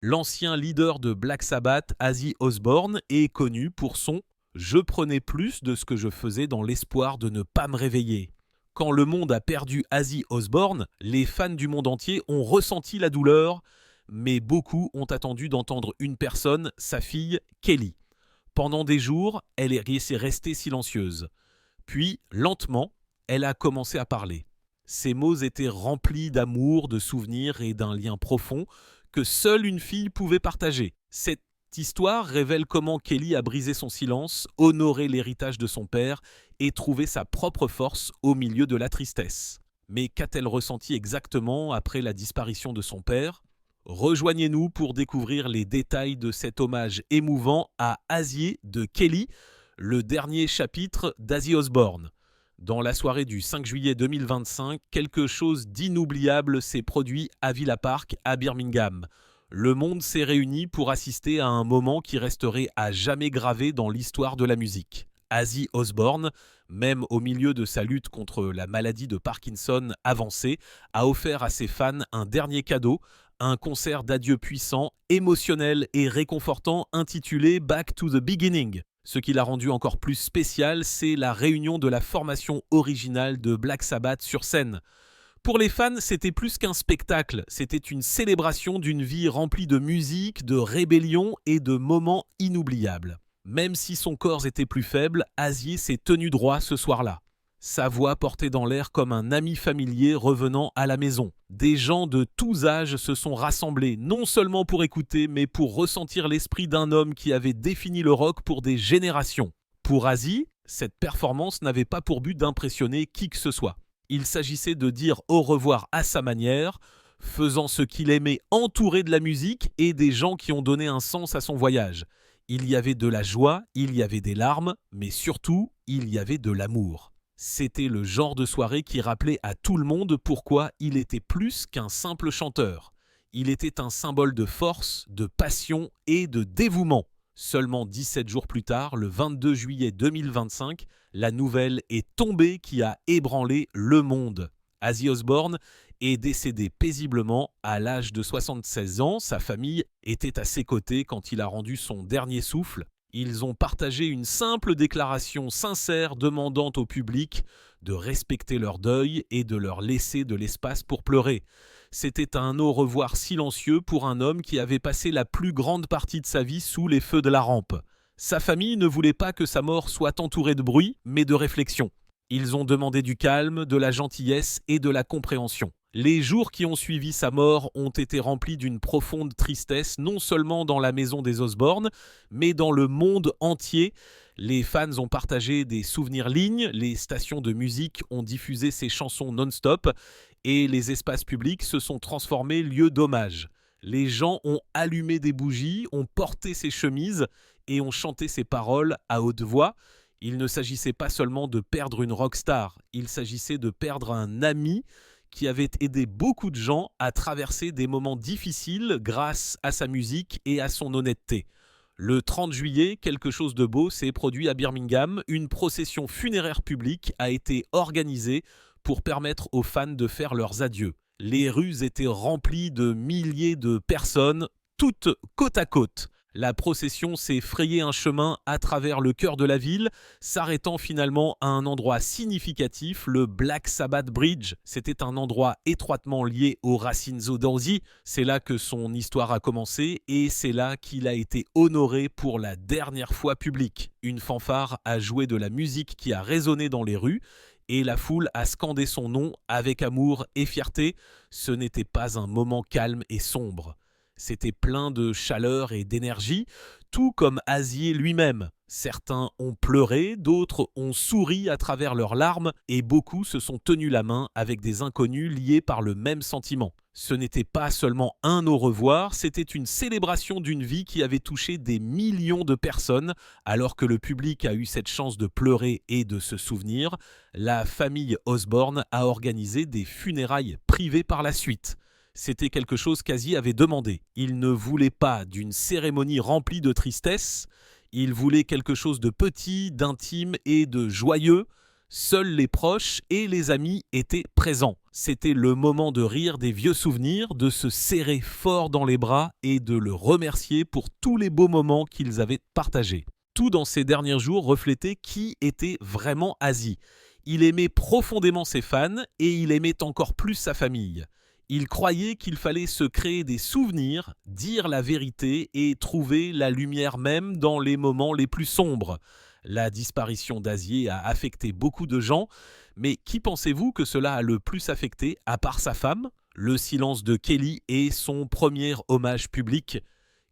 L'ancien leader de Black Sabbath, Ozzy Osbourne, est connu pour son « Je prenais plus de ce que je faisais dans l'espoir de ne pas me réveiller ». Quand le monde a perdu Ozzy Osbourne, les fans du monde entier ont ressenti la douleur, mais beaucoup ont attendu d'entendre une personne, sa fille, Kelly. Pendant des jours, elle est restée silencieuse. Puis, lentement, elle a commencé à parler. Ses mots étaient remplis d'amour, de souvenirs et d'un lien profond que seule une fille pouvait partager. Cette histoire révèle comment Kelly a brisé son silence, honoré l'héritage de son père et trouvé sa propre force au milieu de la tristesse. Mais qu'a-t-elle ressenti exactement après la disparition de son père ? Rejoignez-nous pour découvrir les détails de cet hommage émouvant à Ozzy de Kelly, le dernier chapitre d'Ozzy Osbourne. Dans la soirée du 5 juillet 2025, quelque chose d'inoubliable s'est produit à Villa Park, à Birmingham. Le monde s'est réuni pour assister à un moment qui resterait à jamais gravé dans l'histoire de la musique. Ozzy Osbourne, même au milieu de sa lutte contre la maladie de Parkinson avancée, a offert à ses fans un dernier cadeau, un concert d'adieu puissant, émotionnel et réconfortant intitulé « Back to the Beginning ». Ce qui l'a rendu encore plus spécial, c'est la réunion de la formation originale de Black Sabbath sur scène. Pour les fans, c'était plus qu'un spectacle, c'était une célébration d'une vie remplie de musique, de rébellion et de moments inoubliables. Même si son corps était plus faible, Ozzy s'est tenu droit ce soir-là. Sa voix portait dans l'air comme un ami familier revenant à la maison. Des gens de tous âges se sont rassemblés, non seulement pour écouter, mais pour ressentir l'esprit d'un homme qui avait défini le rock pour des générations. Pour Ozzy, cette performance n'avait pas pour but d'impressionner qui que ce soit. Il s'agissait de dire au revoir à sa manière, faisant ce qu'il aimait entouré de la musique et des gens qui ont donné un sens à son voyage. Il y avait de la joie, il y avait des larmes, mais surtout, il y avait de l'amour. C'était le genre de soirée qui rappelait à tout le monde pourquoi il était plus qu'un simple chanteur. Il était un symbole de force, de passion et de dévouement. Seulement 17 jours plus tard, le 22 juillet 2025, la nouvelle est tombée qui a ébranlé le monde. Ozzy Osbourne est décédé paisiblement à l'âge de 76 ans. Sa famille était à ses côtés quand il a rendu son dernier souffle. Ils ont partagé une simple déclaration sincère demandant au public de respecter leur deuil et de leur laisser de l'espace pour pleurer. C'était un au revoir silencieux pour un homme qui avait passé la plus grande partie de sa vie sous les feux de la rampe. Sa famille ne voulait pas que sa mort soit entourée de bruit, mais de réflexion. Ils ont demandé du calme, de la gentillesse et de la compréhension. Les jours qui ont suivi sa mort ont été remplis d'une profonde tristesse, non seulement dans la maison des Osbourne, mais dans le monde entier. Les fans ont partagé des souvenirs lignes, les stations de musique ont diffusé ses chansons non-stop et les espaces publics se sont transformés lieux d'hommage. Les gens ont allumé des bougies, ont porté ses chemises et ont chanté ses paroles à haute voix. Il ne s'agissait pas seulement de perdre une rockstar, il s'agissait de perdre un ami qui avait aidé beaucoup de gens à traverser des moments difficiles grâce à sa musique et à son honnêteté. Le 30 juillet, quelque chose de beau s'est produit à Birmingham. Une procession funéraire publique a été organisée pour permettre aux fans de faire leurs adieux. Les rues étaient remplies de milliers de personnes, toutes côte à côte. La procession s'est frayé un chemin à travers le cœur de la ville, s'arrêtant finalement à un endroit significatif, le Black Sabbath Bridge. C'était un endroit étroitement lié aux racines d'Ozzy. C'est là que son histoire a commencé et c'est là qu'il a été honoré pour la dernière fois publique. Une fanfare a joué de la musique qui a résonné dans les rues et la foule a scandé son nom avec amour et fierté. Ce n'était pas un moment calme et sombre. C'était plein de chaleur et d'énergie, tout comme Ozzy lui-même. Certains ont pleuré, d'autres ont souri à travers leurs larmes et beaucoup se sont tenus la main avec des inconnus liés par le même sentiment. Ce n'était pas seulement un au revoir, c'était une célébration d'une vie qui avait touché des millions de personnes. Alors que le public a eu cette chance de pleurer et de se souvenir, la famille Osbourne a organisé des funérailles privées par la suite. C'était quelque chose qu'Ozzy avait demandé. Il ne voulait pas d'une cérémonie remplie de tristesse, il voulait quelque chose de petit, d'intime et de joyeux, Seuls les proches et les amis étaient présents. C'était le moment de rire des vieux souvenirs, de se serrer fort dans les bras et de le remercier pour tous les beaux moments qu'ils avaient partagés. Tout dans ces derniers jours reflétait qui était vraiment Asie. Il aimait profondément ses fans et il aimait encore plus sa famille. Il croyait qu'il fallait se créer des souvenirs, dire la vérité et trouver la lumière même dans les moments les plus sombres. La disparition d'Asie a affecté beaucoup de gens, mais qui pensez-vous que cela a le plus affecté à part sa femme ? Le silence de Kelly est son premier hommage public.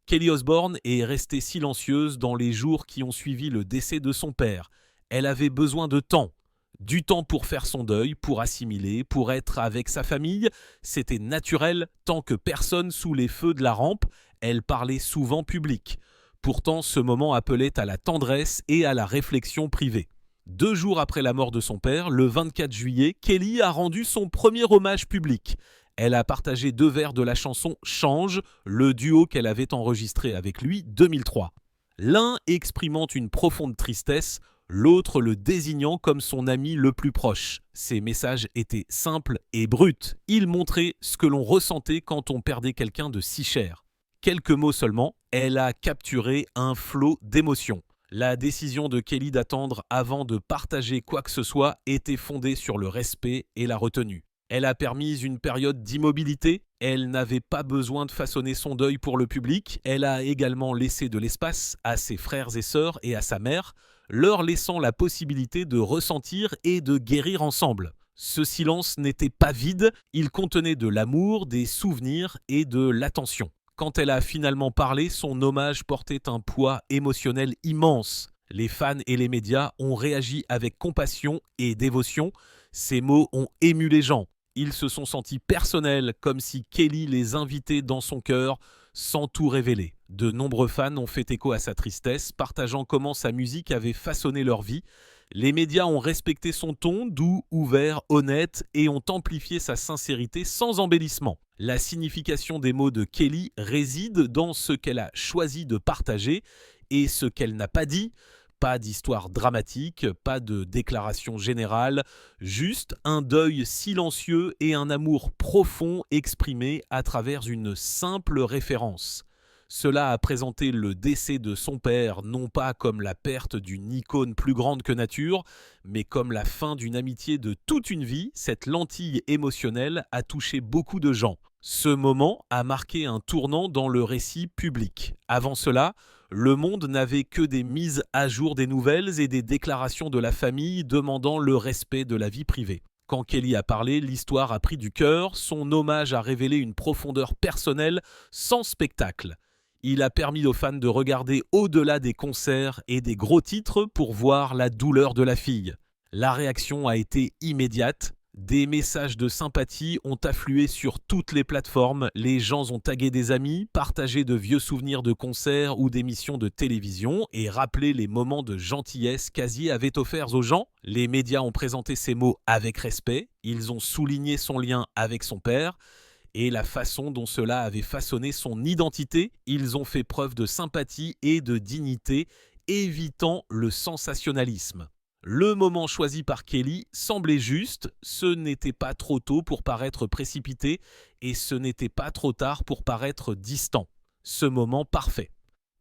Kelly Osbourne est restée silencieuse dans les jours qui ont suivi le décès de son père. Elle avait besoin de temps. Du temps pour faire son deuil, pour assimiler, pour être avec sa famille. C'était naturel tant que personne sous les feux de la rampe. Elle parlait souvent public. Pourtant, ce moment appelait à la tendresse et à la réflexion privée. 2 jours après la mort de son père, le 24 juillet, Kelly a rendu son premier hommage public. Elle a partagé 2 vers de la chanson « Change », le duo qu'elle avait enregistré avec lui 2003. L'un exprimant une profonde tristesse, l'autre le désignant comme son ami le plus proche. Ces messages étaient simples et bruts. Ils montraient ce que l'on ressentait quand on perdait quelqu'un de si cher. Quelques mots seulement, elle a capturé un flot d'émotions. La décision de Kelly d'attendre avant de partager quoi que ce soit était fondée sur le respect et la retenue. Elle a permis une période d'immobilité. Elle n'avait pas besoin de façonner son deuil pour le public. Elle a également laissé de l'espace à ses frères et sœurs et à sa mère, leur laissant la possibilité de ressentir et de guérir ensemble. Ce silence n'était pas vide, il contenait de l'amour, des souvenirs et de l'attention. Quand elle a finalement parlé, son hommage portait un poids émotionnel immense. Les fans et les médias ont réagi avec compassion et dévotion. Ces mots ont ému les gens. Ils se sont sentis personnels, comme si Kelly les invitait dans son cœur, sans tout révéler. De nombreux fans ont fait écho à sa tristesse, partageant comment sa musique avait façonné leur vie. Les médias ont respecté son ton, doux, ouvert, honnête, et ont amplifié sa sincérité sans embellissement. La signification des mots de Kelly réside dans ce qu'elle a choisi de partager et ce qu'elle n'a pas dit. Pas d'histoire dramatique, pas de déclaration générale, juste un deuil silencieux et un amour profond exprimé à travers une simple référence. Cela a présenté le décès de son père non pas comme la perte d'une icône plus grande que nature, mais comme la fin d'une amitié de toute une vie. Cette lentille émotionnelle a touché beaucoup de gens. Ce moment a marqué un tournant dans le récit public. Avant cela, le monde n'avait que des mises à jour des nouvelles et des déclarations de la famille demandant le respect de la vie privée. Quand Kelly a parlé, l'histoire a pris du cœur, son hommage a révélé une profondeur personnelle sans spectacle. Il a permis aux fans de regarder au-delà des concerts et des gros titres pour voir la douleur de la fille. La réaction a été immédiate. Des messages de sympathie ont afflué sur toutes les plateformes. Les gens ont tagué des amis, partagé de vieux souvenirs de concerts ou d'émissions de télévision et rappelé les moments de gentillesse qu'Asie avait offerts aux gens. Les médias ont présenté ces mots avec respect. Ils ont souligné son lien avec son père et la façon dont cela avait façonné son identité. Ils ont fait preuve de sympathie et de dignité, évitant le sensationnalisme. Le moment choisi par Kelly semblait juste, ce n'était pas trop tôt pour paraître précipité et ce n'était pas trop tard pour paraître distant. Ce moment parfait.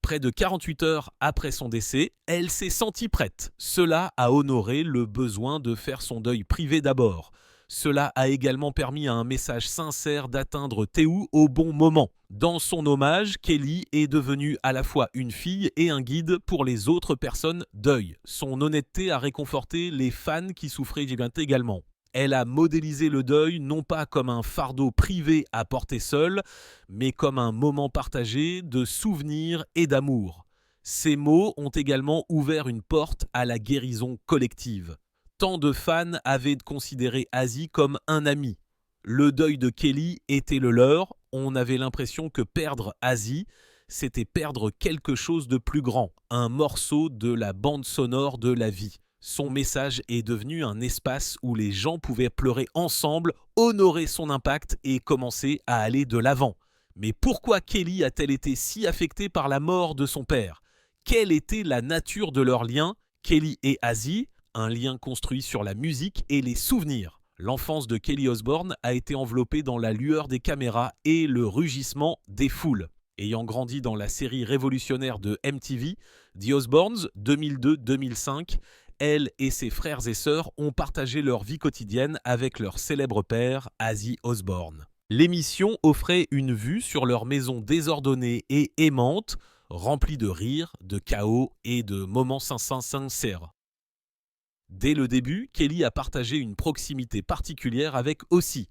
Près de 48 heures après son décès, elle s'est sentie prête. Cela a honoré le besoin de faire son deuil privé d'abord. Cela a également permis à un message sincère d'atteindre Théo au bon moment. Dans son hommage, Kelly est devenue à la fois une fille et un guide pour les autres personnes deuil. Son honnêteté a réconforté les fans qui souffraient également. Elle a modélisé le deuil non pas comme un fardeau privé à porter seul, mais comme un moment partagé de souvenirs et d'amour. Ces mots ont également ouvert une porte à la guérison collective. Tant de fans avaient considéré Asie comme un ami. Le deuil de Kelly était le leur. On avait l'impression que perdre Asie, c'était perdre quelque chose de plus grand, un morceau de la bande sonore de la vie. Son message est devenu un espace où les gens pouvaient pleurer ensemble, honorer son impact et commencer à aller de l'avant. Mais pourquoi Kelly a-t-elle été si affectée par la mort de son père ? Quelle était la nature de leur lien ? Kelly et Asie, un lien construit sur la musique et les souvenirs. L'enfance de Kelly Osbourne a été enveloppée dans la lueur des caméras et le rugissement des foules. Ayant grandi dans la série révolutionnaire de MTV, The Osbournes 2002-2005, elle et ses frères et sœurs ont partagé leur vie quotidienne avec leur célèbre père, Ozzy Osbourne. L'émission offrait une vue sur leur maison désordonnée et aimante, remplie de rires, de chaos et de moments sincères. Dès le début, Kelly a partagé une proximité particulière avec Ozzy.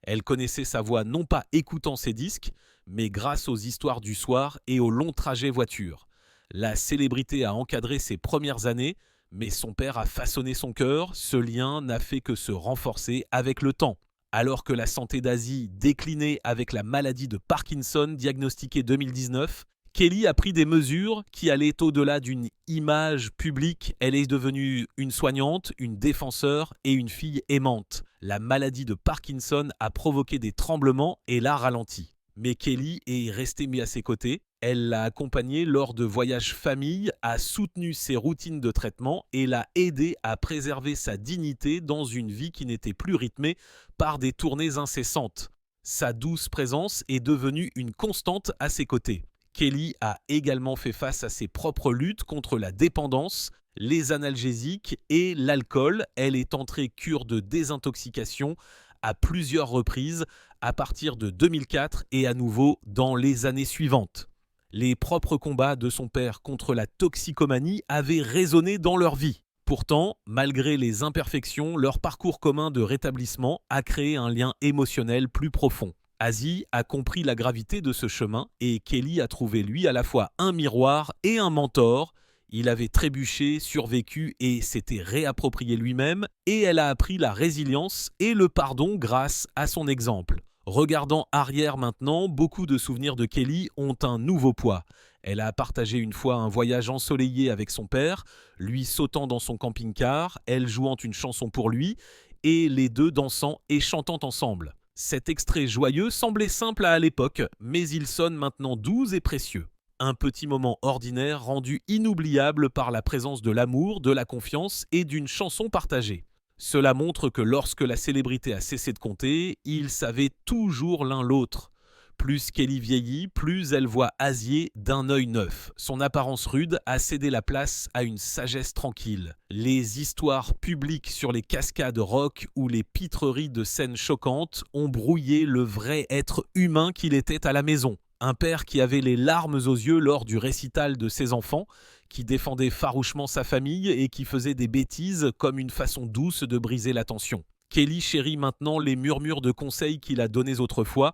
Elle connaissait sa voix non pas écoutant ses disques, mais grâce aux histoires du soir et aux longs trajets voiture. La célébrité a encadré ses premières années, mais son père a façonné son cœur. Ce lien n'a fait que se renforcer avec le temps. Alors que la santé d'Ozzy déclinait avec la maladie de Parkinson diagnostiquée 2019, Kelly a pris des mesures qui allaient au-delà d'une image publique. Elle est devenue une soignante, une défenseur et une fille aimante. La maladie de Parkinson a provoqué des tremblements et l'a ralenti. Mais Kelly est restée mise à ses côtés. Elle l'a accompagnée lors de voyages famille, a soutenu ses routines de traitement et l'a aidé à préserver sa dignité dans une vie qui n'était plus rythmée par des tournées incessantes. Sa douce présence est devenue une constante à ses côtés. Kelly a également fait face à ses propres luttes contre la dépendance, les analgésiques et l'alcool. Elle est entrée cure de désintoxication à plusieurs reprises à partir de 2004 et à nouveau dans les années suivantes. Les propres combats de son père contre la toxicomanie avaient résonné dans leur vie. Pourtant, malgré les imperfections, leur parcours commun de rétablissement a créé un lien émotionnel plus profond. Ozzy a compris la gravité de ce chemin et Kelly a trouvé lui à la fois un miroir et un mentor. Il avait trébuché, survécu et s'était réapproprié lui-même, et elle a appris la résilience et le pardon grâce à son exemple. Regardant arrière maintenant, beaucoup de souvenirs de Kelly ont un nouveau poids. Elle a partagé une fois un voyage ensoleillé avec son père, lui sautant dans son camping-car, elle jouant une chanson pour lui, et les deux dansant et chantant ensemble. Cet extrait joyeux semblait simple à l'époque, mais il sonne maintenant doux et précieux. Un petit moment ordinaire rendu inoubliable par la présence de l'amour, de la confiance et d'une chanson partagée. Cela montre que lorsque la célébrité a cessé de compter, ils savaient toujours l'un l'autre. Plus Kelly vieillit, plus elle voit Ozzy d'un œil neuf. Son apparence rude a cédé la place à une sagesse tranquille. Les histoires publiques sur les cascades rock ou les pitreries de scènes choquantes ont brouillé le vrai être humain qu'il était à la maison. Un père qui avait les larmes aux yeux lors du récital de ses enfants, qui défendait farouchement sa famille et qui faisait des bêtises comme une façon douce de briser la tension. Kelly chérit maintenant les murmures de conseils qu'il a donnés autrefois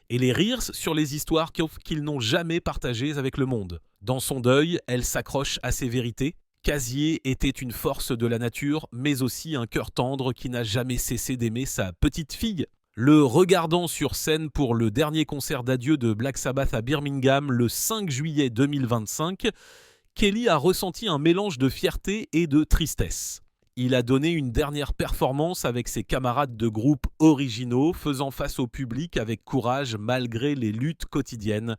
et les rires sur les histoires qu'ils n'ont jamais partagées avec le monde. Dans son deuil, elle s'accroche à ses vérités. Qu'Ozzy était une force de la nature, mais aussi un cœur tendre qui n'a jamais cessé d'aimer sa petite fille. Le regardant sur scène pour le dernier concert d'adieu de Black Sabbath à Birmingham le 5 juillet 2025, Kelly a ressenti un mélange de fierté et de tristesse. Il a donné une dernière performance avec ses camarades de groupe originaux, faisant face au public avec courage malgré les luttes quotidiennes.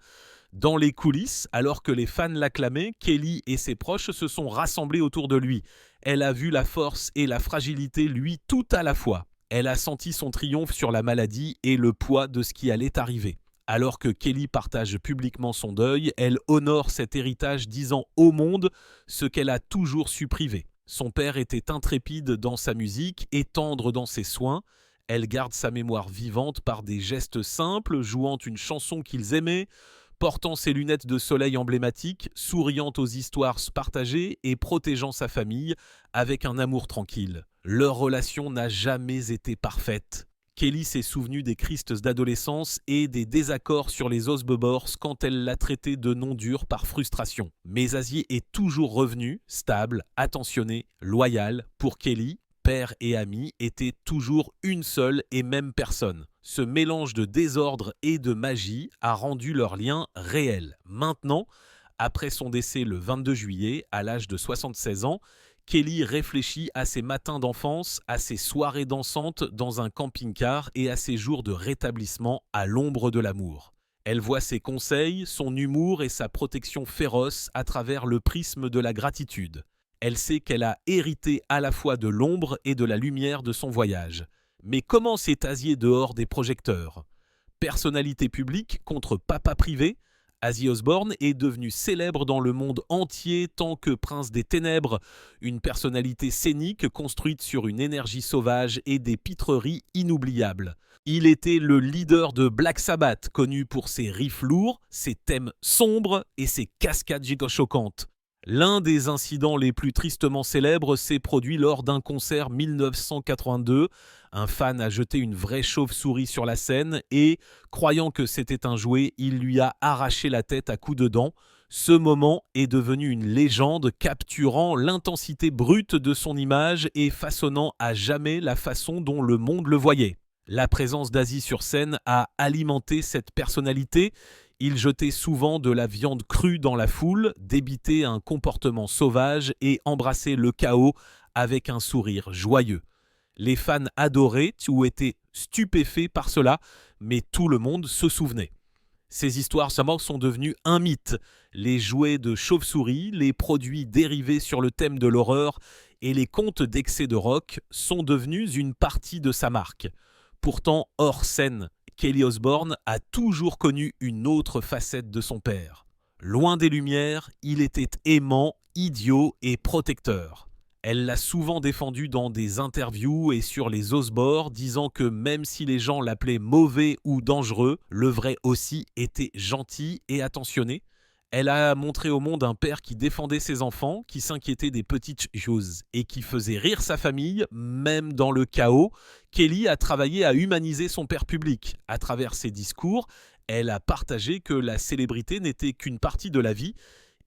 Dans les coulisses, alors que les fans l'acclamaient, Kelly et ses proches se sont rassemblés autour de lui. Elle a vu la force et la fragilité, lui, tout à la fois. Elle a senti son triomphe sur la maladie et le poids de ce qui allait arriver. Alors que Kelly partage publiquement son deuil, elle honore cet héritage disant au monde ce qu'elle a toujours su priver. Son père était intrépide dans sa musique et tendre dans ses soins. Elle garde sa mémoire vivante par des gestes simples, jouant une chanson qu'ils aimaient, portant ses lunettes de soleil emblématiques, souriant aux histoires partagées et protégeant sa famille avec un amour tranquille. Leur relation n'a jamais été parfaite. Kelly s'est souvenue des crises d'adolescence et des désaccords sur les Osbournes quand elle l'a traité de non dur par frustration. Mais Ozzy est toujours revenu, stable, attentionné, loyal. Pour Kelly, père et ami étaient toujours une seule et même personne. Ce mélange de désordre et de magie a rendu leur lien réel. Maintenant, après son décès le 22 juillet, à l'âge de 76 ans, Kelly réfléchit à ses matins d'enfance, à ses soirées dansantes dans un camping-car et à ses jours de rétablissement à l'ombre de l'amour. Elle voit ses conseils, son humour et sa protection féroce à travers le prisme de la gratitude. Elle sait qu'elle a hérité à la fois de l'ombre et de la lumière de son voyage. Mais comment s'est Azier dehors des projecteurs? Personnalité publique contre papa privé, Ozzy Osbourne est devenu célèbre dans le monde entier tant que prince des ténèbres, une personnalité scénique construite sur une énergie sauvage et des pitreries inoubliables. Il était le leader de Black Sabbath, connu pour ses riffs lourds, ses thèmes sombres et ses cascades gigochoquantes. L'un des incidents les plus tristement célèbres s'est produit lors d'un concert 1982. Un fan a jeté une vraie chauve-souris sur la scène et, croyant que c'était un jouet, il lui a arraché la tête à coups de dents. Ce moment est devenu une légende capturant l'intensité brute de son image et façonnant à jamais la façon dont le monde le voyait. La présence d'Ozzy sur scène a alimenté cette personnalité. Il jetait souvent de la viande crue dans la foule, débitait un comportement sauvage et embrassait le chaos avec un sourire joyeux. Les fans adoraient ou étaient stupéfaits par cela, mais tout le monde se souvenait. Ces histoires sont devenues un mythe. Les jouets de chauve-souris, les produits dérivés sur le thème de l'horreur et les contes d'excès de rock sont devenus une partie de sa marque. Pourtant, hors scène, Kelly Osbourne a toujours connu une autre facette de son père. Loin des lumières, il était aimant, idiot et protecteur. Elle l'a souvent défendu dans des interviews et sur les Osbourne, disant que même si les gens l'appelaient mauvais ou dangereux, le vrai aussi était gentil et attentionné. Elle a montré au monde un père qui défendait ses enfants, qui s'inquiétait des petites choses et qui faisait rire sa famille, même dans le chaos. Kelly a travaillé à humaniser son père public. À travers ses discours, elle a partagé que la célébrité n'était qu'une partie de la vie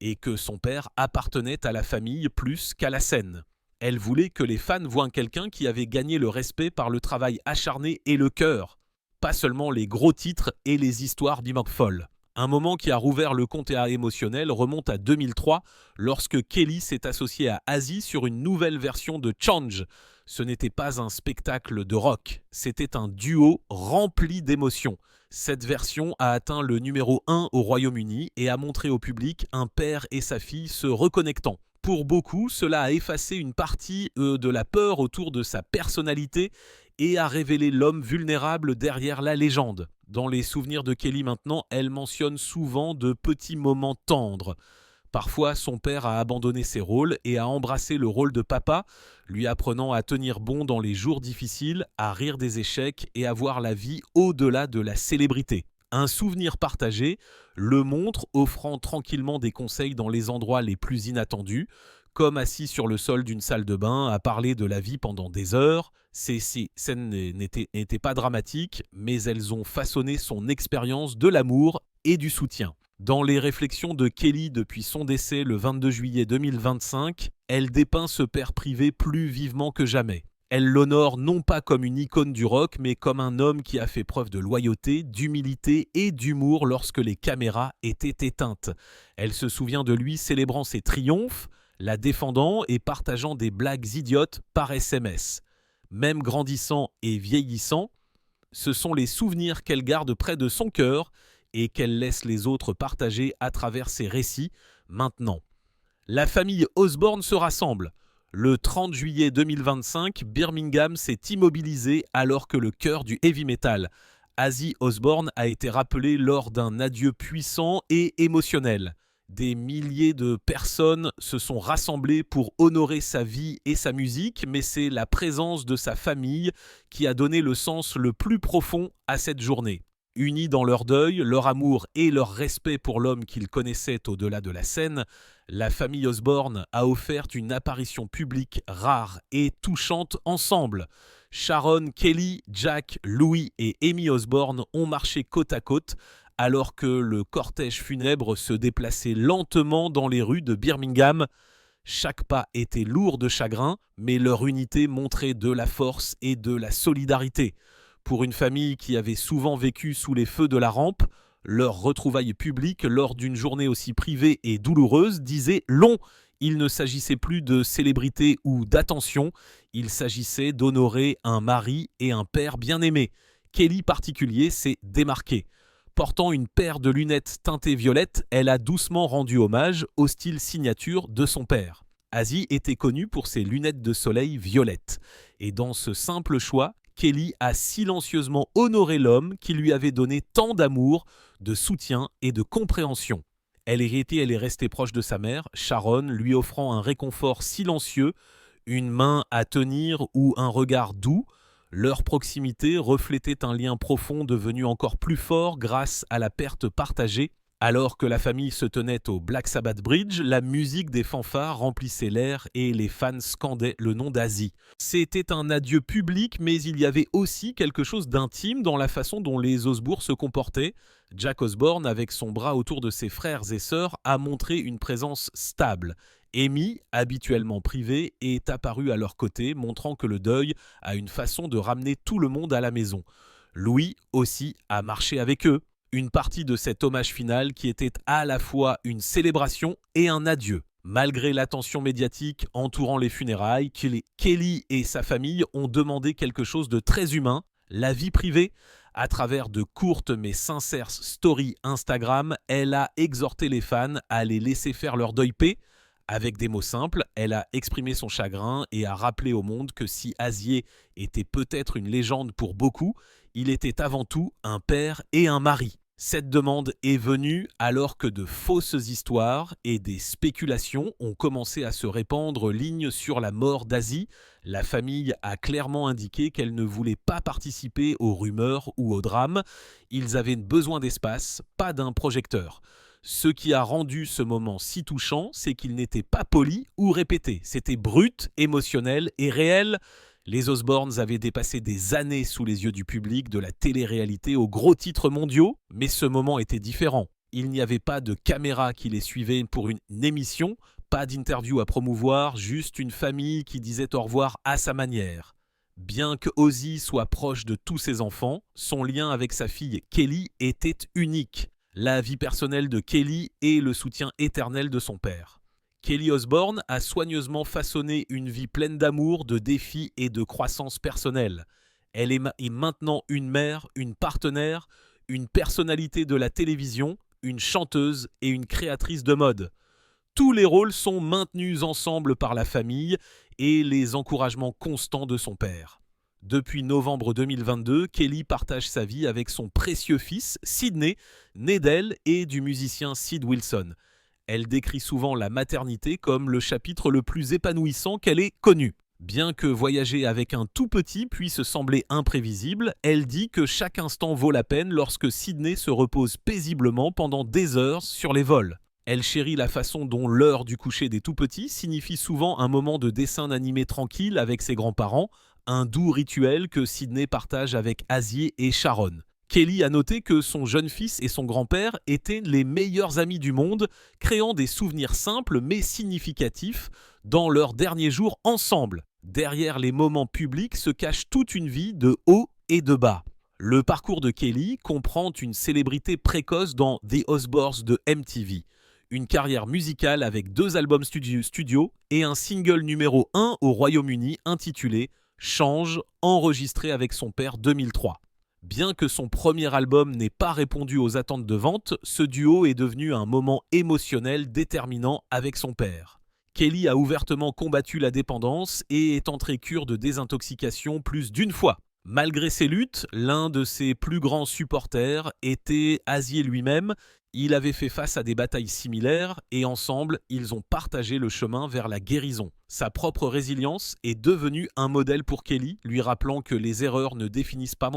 et que son père appartenait à la famille plus qu'à la scène. Elle voulait que les fans voient quelqu'un qui avait gagné le respect par le travail acharné et le cœur, pas seulement les gros titres et les histoires d'immortels folles. Un moment qui a rouvert le compte émotionnel remonte à 2003, lorsque Kelly s'est associée à Ozzy sur une nouvelle version de Change. Ce n'était pas un spectacle de rock, c'était un duo rempli d'émotions. Cette version a atteint le numéro 1 au Royaume-Uni et a montré au public un père et sa fille se reconnectant. Pour beaucoup, cela a effacé une partie de la peur autour de sa personnalité et a révélé l'homme vulnérable derrière la légende. Dans les souvenirs de Kelly maintenant, elle mentionne souvent de petits moments tendres. Parfois, son père a abandonné ses rôles et a embrassé le rôle de papa, lui apprenant à tenir bon dans les jours difficiles, à rire des échecs et à voir la vie au-delà de la célébrité. Un souvenir partagé le montre offrant tranquillement des conseils dans les endroits les plus inattendus, comme assis sur le sol d'une salle de bain à parler de la vie pendant des heures. Ces scènes n'étaient pas dramatiques, mais elles ont façonné son expérience de l'amour et du soutien. Dans les réflexions de Kelly depuis son décès le 22 juillet 2025, elle dépeint ce père privé plus vivement que jamais. Elle l'honore non pas comme une icône du rock, mais comme un homme qui a fait preuve de loyauté, d'humilité et d'humour lorsque les caméras étaient éteintes. Elle se souvient de lui célébrant ses triomphes, la défendant et partageant des blagues idiotes par SMS. Même grandissant et vieillissant, ce sont les souvenirs qu'elle garde près de son cœur et qu'elle laisse les autres partager à travers ses récits maintenant. La famille Osbourne se rassemble. Le 30 juillet 2025, Birmingham s'est immobilisé alors que le cœur du heavy metal, Ozzy Osbourne, a été rappelé lors d'un adieu puissant et émotionnel. Des milliers de personnes se sont rassemblées pour honorer sa vie et sa musique, mais c'est la présence de sa famille qui a donné le sens le plus profond à cette journée. Unis dans leur deuil, leur amour et leur respect pour l'homme qu'ils connaissaient au-delà de la scène, la famille Osbourne a offert une apparition publique rare et touchante ensemble. Sharon, Kelly, Jack, Louis et Amy Osbourne ont marché côte à côte alors que le cortège funèbre se déplaçait lentement dans les rues de Birmingham. Chaque pas était lourd de chagrin, mais leur unité montrait de la force et de la solidarité. Pour une famille qui avait souvent vécu sous les feux de la rampe, leur retrouvaille publique lors d'une journée aussi privée et douloureuse disait long. Il ne s'agissait plus de célébrité ou d'attention, il s'agissait d'honorer un mari et un père bien-aimé. Kelly particulier s'est démarquée. Portant une paire de lunettes teintées violettes, elle a doucement rendu hommage au style signature de son père. Ozzy était connu pour ses lunettes de soleil violettes. Et dans ce simple choix, Kelly a silencieusement honoré l'homme qui lui avait donné tant d'amour, de soutien et de compréhension. Elle est restée proche de sa mère, Sharon, lui offrant un réconfort silencieux, une main à tenir ou un regard doux. Leur proximité reflétait un lien profond devenu encore plus fort grâce à la perte partagée. Alors que la famille se tenait au Black Sabbath Bridge, la musique des fanfares remplissait l'air et les fans scandaient le nom d'Ozzy. C'était un adieu public, mais il y avait aussi quelque chose d'intime dans la façon dont les Osbourne se comportaient. Jack Osbourne, avec son bras autour de ses frères et sœurs, a montré une présence stable. Amy, habituellement privée, est apparue à leur côté, montrant que le deuil a une façon de ramener tout le monde à la maison. Louis aussi a marché avec eux. Une partie de cet hommage final qui était à la fois une célébration et un adieu. Malgré l'attention médiatique entourant les funérailles, Kelly et sa famille ont demandé quelque chose de très humain, la vie privée. À travers de courtes mais sincères stories Instagram, elle a exhorté les fans à les laisser faire leur deuil paix. Avec des mots simples, elle a exprimé son chagrin et a rappelé au monde que si Ozzy était peut-être une légende pour beaucoup, il était avant tout un père et un mari. Cette demande est venue alors que de fausses histoires et des spéculations ont commencé à se répandre ligne sur la mort d'Ozzy. La famille a clairement indiqué qu'elle ne voulait pas participer aux rumeurs ou aux drames. Ils avaient besoin d'espace, pas d'un projecteur. Ce qui a rendu ce moment si touchant, c'est qu'il n'était pas poli ou répété. C'était brut, émotionnel et réel. Les Osbournes avaient dépassé des années sous les yeux du public, de la télé-réalité aux gros titres mondiaux, mais ce moment était différent. Il n'y avait pas de caméra qui les suivait pour une émission, pas d'interview à promouvoir, juste une famille qui disait au revoir à sa manière. Bien que Ozzy soit proche de tous ses enfants, son lien avec sa fille Kelly était unique. La vie personnelle de Kelly et le soutien éternel de son père. Kelly Osbourne a soigneusement façonné une vie pleine d'amour, de défis et de croissance personnelle. Elle est maintenant une mère, une partenaire, une personnalité de la télévision, une chanteuse et une créatrice de mode. Tous les rôles sont maintenus ensemble par la famille et les encouragements constants de son père. Depuis novembre 2022, Kelly partage sa vie avec son précieux fils, Sydney, né d'elle et du musicien Sid Wilson. Elle décrit souvent la maternité comme le chapitre le plus épanouissant qu'elle ait connu. Bien que voyager avec un tout petit puisse sembler imprévisible, elle dit que chaque instant vaut la peine lorsque Sydney se repose paisiblement pendant des heures sur les vols. Elle chérit la façon dont l'heure du coucher des tout-petits signifie souvent un moment de dessin animé tranquille avec ses grands-parents, un doux rituel que Sydney partage avec Ozzy et Sharon. Kelly a noté que son jeune fils et son grand-père étaient les meilleurs amis du monde, créant des souvenirs simples mais significatifs dans leurs derniers jours ensemble. Derrière les moments publics se cache toute une vie de haut et de bas. Le parcours de Kelly comprend une célébrité précoce dans The Osbournes de MTV, une carrière musicale avec 2 albums studio et un single numéro 1 au Royaume-Uni intitulé « Change », enregistré avec son père 2003. Bien que son premier album n'ait pas répondu aux attentes de vente, ce duo est devenu un moment émotionnel déterminant avec son père. Kelly a ouvertement combattu la dépendance et est entrée cure de désintoxication plus d'une fois. Malgré ses luttes, l'un de ses plus grands supporters était Ozzy lui-même. Il avait fait face à des batailles similaires et ensemble, ils ont partagé le chemin vers la guérison. Sa propre résilience est devenue un modèle pour Kelly, lui rappelant que les erreurs ne définissent pas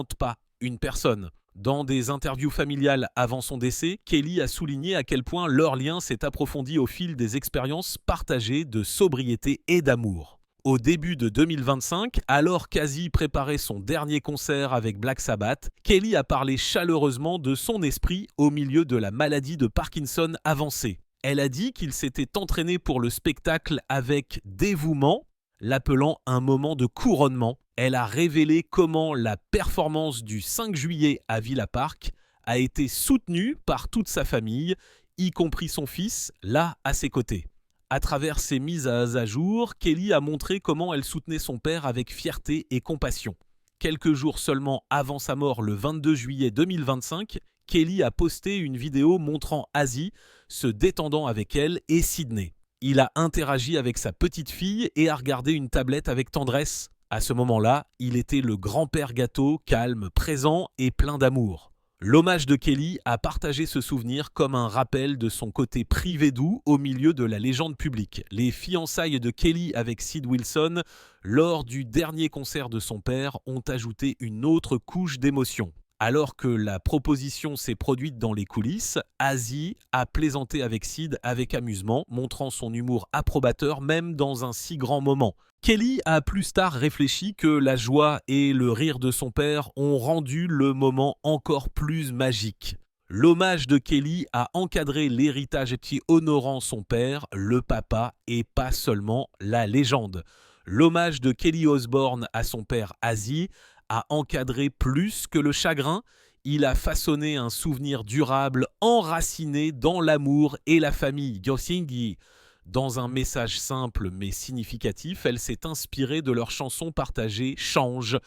une personne. Dans des interviews familiales avant son décès, Kelly a souligné à quel point leur lien s'est approfondi au fil des expériences partagées de sobriété et d'amour. Au début de 2025, alors qu'Ozzy préparait son dernier concert avec Black Sabbath, Kelly a parlé chaleureusement de son esprit au milieu de la maladie de Parkinson avancée. Elle a dit qu'il s'était entraîné pour le spectacle avec dévouement, l'appelant un moment de couronnement. Elle a révélé comment la performance du 5 juillet à Villa Park a été soutenue par toute sa famille, y compris son fils, là à ses côtés. À travers ses mises à jour, Kelly a montré comment elle soutenait son père avec fierté et compassion. Quelques jours seulement avant sa mort le 22 juillet 2025, Kelly a posté une vidéo montrant Ozzy se détendant avec elle et Sydney. Il a interagi avec sa petite fille et a regardé une tablette avec tendresse. À ce moment-là, il était le grand-père gâteau, calme, présent et plein d'amour. L'hommage de Kelly a partagé ce souvenir comme un rappel de son côté privé doux au milieu de la légende publique. Les fiançailles de Kelly avec Sid Wilson, lors du dernier concert de son père, ont ajouté une autre couche d'émotion. Alors que la proposition s'est produite dans les coulisses, Ozzy a plaisanté avec Sid avec amusement, montrant son humour approbateur même dans un si grand moment. Kelly a plus tard réfléchi que la joie et le rire de son père ont rendu le moment encore plus magique. L'hommage de Kelly a encadré l'héritage honorant son père, le papa, et pas seulement la légende. L'hommage de Kelly Osbourne à son père Ozzy a encadré plus que le chagrin. Il a façonné un souvenir durable, enraciné dans l'amour et la famille. Yosingi. Dans un message simple mais significatif, elle s'est inspirée de leur chanson partagée « Change »,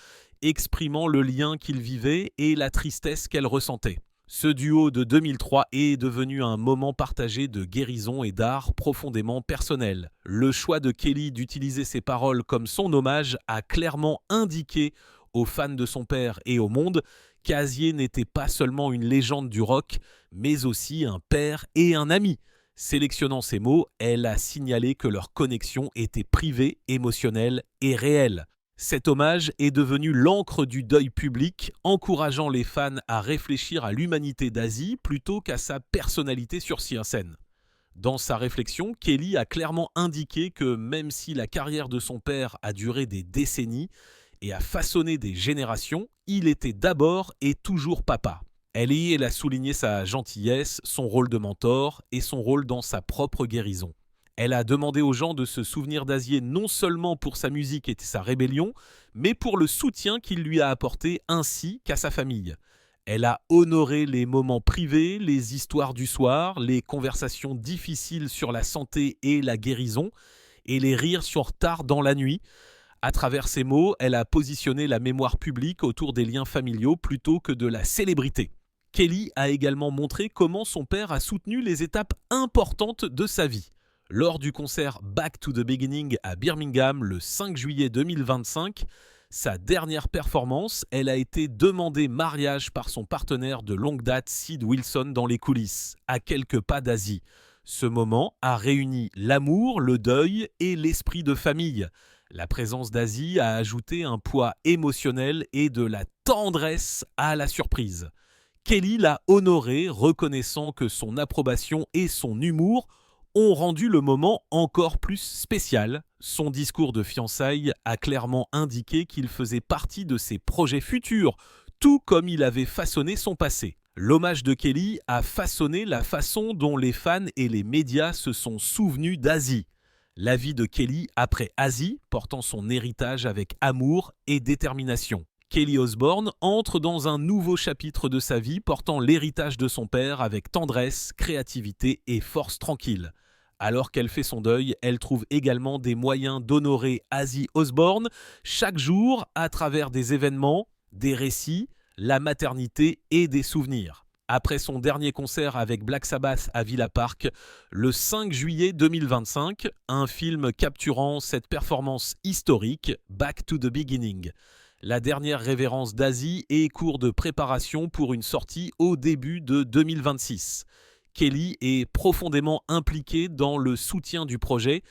exprimant le lien qu'ils vivaient et la tristesse qu'elle ressentait. Ce duo de 2003 est devenu un moment partagé de guérison et d'art profondément personnel. Le choix de Kelly d'utiliser ses paroles comme son hommage a clairement indiqué aux fans de son père et au monde qu'Ozzy n'était pas seulement une légende du rock, mais aussi un père et un ami. Sélectionnant ces mots, elle a signalé que leur connexion était privée, émotionnelle et réelle. Cet hommage est devenu l'encre du deuil public, encourageant les fans à réfléchir à l'humanité d'Ozzy plutôt qu'à sa personnalité sur scène. Dans sa réflexion, Kelly a clairement indiqué que même si la carrière de son père a duré des décennies et a façonné des générations, il était d'abord et toujours papa. Elle a souligné sa gentillesse, son rôle de mentor et son rôle dans sa propre guérison. Elle a demandé aux gens de se souvenir d'Ozzy non seulement pour sa musique et sa rébellion, mais pour le soutien qu'il lui a apporté ainsi qu'à sa famille. Elle a honoré les moments privés, les histoires du soir, les conversations difficiles sur la santé et la guérison, et les rires sur tard dans la nuit. À travers ces mots, elle a positionné la mémoire publique autour des liens familiaux plutôt que de la célébrité. Kelly a également montré comment son père a soutenu les étapes importantes de sa vie. Lors du concert Back to the Beginning à Birmingham le 5 juillet 2025, sa dernière performance, elle a été demandée mariage par son partenaire de longue date Sid Wilson dans les coulisses, à quelques pas d'Ozzy. Ce moment a réuni l'amour, le deuil et l'esprit de famille. La présence d'Ozzy a ajouté un poids émotionnel et de la tendresse à la surprise. Kelly l'a honoré, reconnaissant que son approbation et son humour ont rendu le moment encore plus spécial. Son discours de fiançailles a clairement indiqué qu'il faisait partie de ses projets futurs, tout comme il avait façonné son passé. L'hommage de Kelly a façonné la façon dont les fans et les médias se sont souvenus d'Ozzy. La vie de Kelly après Ozzy, portant son héritage avec amour et détermination. Kelly Osbourne entre dans un nouveau chapitre de sa vie portant l'héritage de son père avec tendresse, créativité et force tranquille. Alors qu'elle fait son deuil, elle trouve également des moyens d'honorer Ozzy Osbourne chaque jour à travers des événements, des récits, la maternité et des souvenirs. Après son dernier concert avec Black Sabbath à Villa Park, le 5 juillet 2025, un film capturant cette performance historique, Back to the Beginning. La dernière révérence d'Ozzy est cours de préparation pour une sortie au début de 2026. Kelly est profondément impliquée dans le soutien du projet,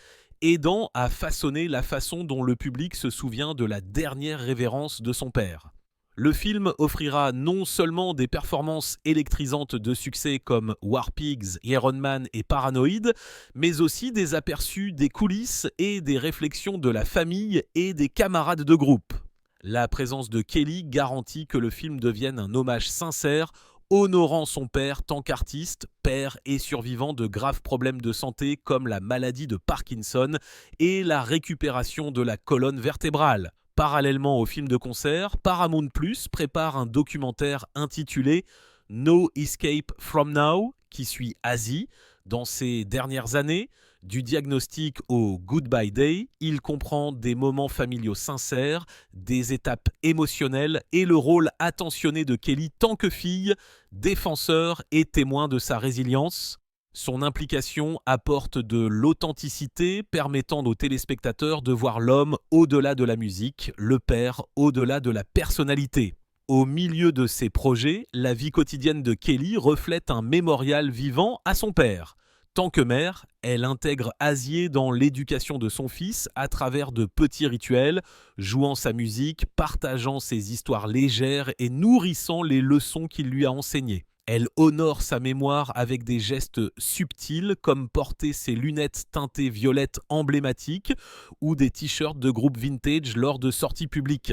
aidant à façonner la façon dont le public se souvient de la dernière révérence de son père. Le film offrira non seulement des performances électrisantes de succès comme War Pigs, Iron Man et Paranoid, mais aussi des aperçus des coulisses et des réflexions de la famille et des camarades de groupe. La présence de Kelly garantit que le film devienne un hommage sincère, honorant son père tant qu'artiste, père et survivant de graves problèmes de santé comme la maladie de Parkinson et la récupération de la colonne vertébrale. Parallèlement au film de concert, Paramount+ prépare un documentaire intitulé No Escape from Now, qui suit Ozzy dans ses dernières années. Du diagnostic au Goodbye Day, il comprend des moments familiaux sincères, des étapes émotionnelles et le rôle attentionné de Kelly tant que fille, défenseur et témoin de sa résilience. Son implication apporte de l'authenticité, permettant aux téléspectateurs de voir l'homme au-delà de la musique, le père au-delà de la personnalité. Au milieu de ses projets, la vie quotidienne de Kelly reflète un mémorial vivant à son père. Tant que mère, elle intègre Azier dans l'éducation de son fils à travers de petits rituels, jouant sa musique, partageant ses histoires légères et nourrissant les leçons qu'il lui a enseignées. Elle honore sa mémoire avec des gestes subtils comme porter ses lunettes teintées violettes emblématiques ou des t-shirts de groupe vintage lors de sorties publiques.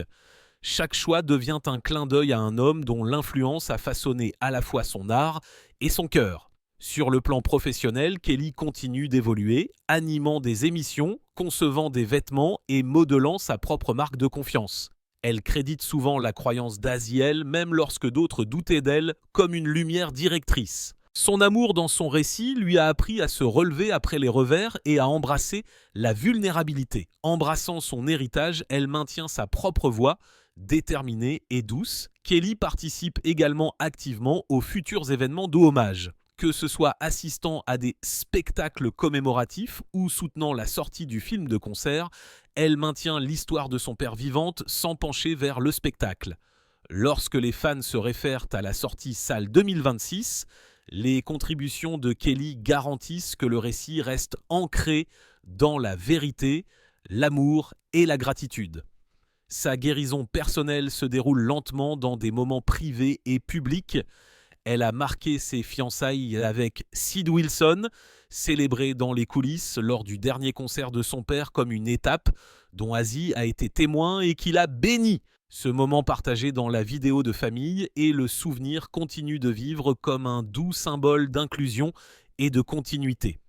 Chaque choix devient un clin d'œil à un homme dont l'influence a façonné à la fois son art et son cœur. Sur le plan professionnel, Kelly continue d'évoluer, animant des émissions, concevant des vêtements et modelant sa propre marque de confiance. Elle crédite souvent la croyance d'Aziel, même lorsque d'autres doutaient d'elle, comme une lumière directrice. Son amour dans son récit lui a appris à se relever après les revers et à embrasser la vulnérabilité. Embrassant son héritage, elle maintient sa propre voix, déterminée et douce. Kelly participe également activement aux futurs événements de hommage. Que ce soit assistant à des spectacles commémoratifs ou soutenant la sortie du film de concert, elle maintient l'histoire de son père vivante sans pencher vers le spectacle. Lorsque les fans se réfèrent à la sortie salle 2026, les contributions de Kelly garantissent que le récit reste ancré dans la vérité, l'amour et la gratitude. Sa guérison personnelle se déroule lentement dans des moments privés et publics. Elle a marqué ses fiançailles avec Sid Wilson, célébré dans les coulisses lors du dernier concert de son père comme une étape dont Aziz a été témoin et qu'il a béni. Ce moment partagé dans la vidéo de famille et le souvenir continue de vivre comme un doux symbole d'inclusion et de continuité.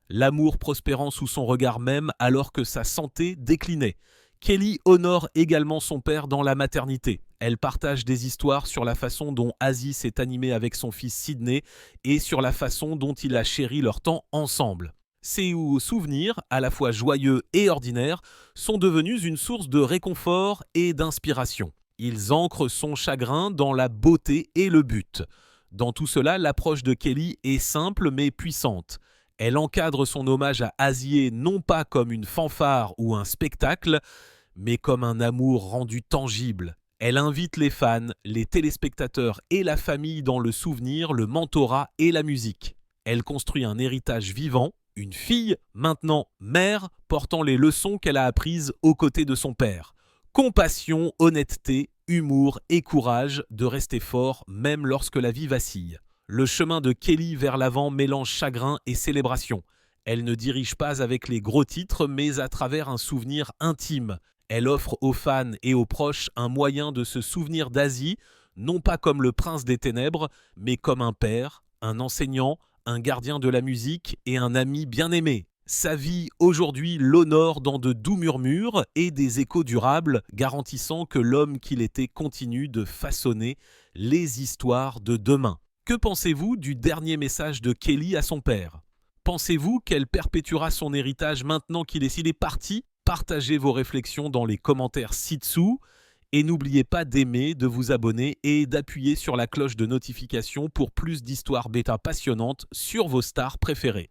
L'amour prospérant sous son regard même alors que sa santé déclinait. Kelly honore également son père dans la maternité. Elle partage des histoires sur la façon dont Aziz s'est animé avec son fils Sydney et sur la façon dont il a chéri leur temps ensemble. Ces souvenirs, à la fois joyeux et ordinaires, sont devenus une source de réconfort et d'inspiration. Ils ancrent son chagrin dans la beauté et le but. Dans tout cela, l'approche de Kelly est simple mais puissante. Elle encadre son hommage à Azier non pas comme une fanfare ou un spectacle, mais comme un amour rendu tangible. Elle invite les fans, les téléspectateurs et la famille dans le souvenir, le mentorat et la musique. Elle construit un héritage vivant, une fille, maintenant mère, portant les leçons qu'elle a apprises aux côtés de son père. Compassion, honnêteté, humour et courage de rester fort même lorsque la vie vacille. Le chemin de Kelly vers l'avant mélange chagrin et célébration. Elle ne dirige pas avec les gros titres, mais à travers un souvenir intime. Elle offre aux fans et aux proches un moyen de se souvenir d'Aziz, non pas comme le prince des ténèbres, mais comme un père, un enseignant, un gardien de la musique et un ami bien-aimé. Sa vie aujourd'hui l'honore dans de doux murmures et des échos durables, garantissant que l'homme qu'il était continue de façonner les histoires de demain. Que pensez-vous du dernier message de Kelly à son père ? Pensez-vous qu'elle perpétuera son héritage maintenant qu'il est parti ? Partagez vos réflexions dans les commentaires ci-dessous et n'oubliez pas d'aimer, de vous abonner et d'appuyer sur la cloche de notification pour plus d'histoires bêta passionnantes sur vos stars préférées.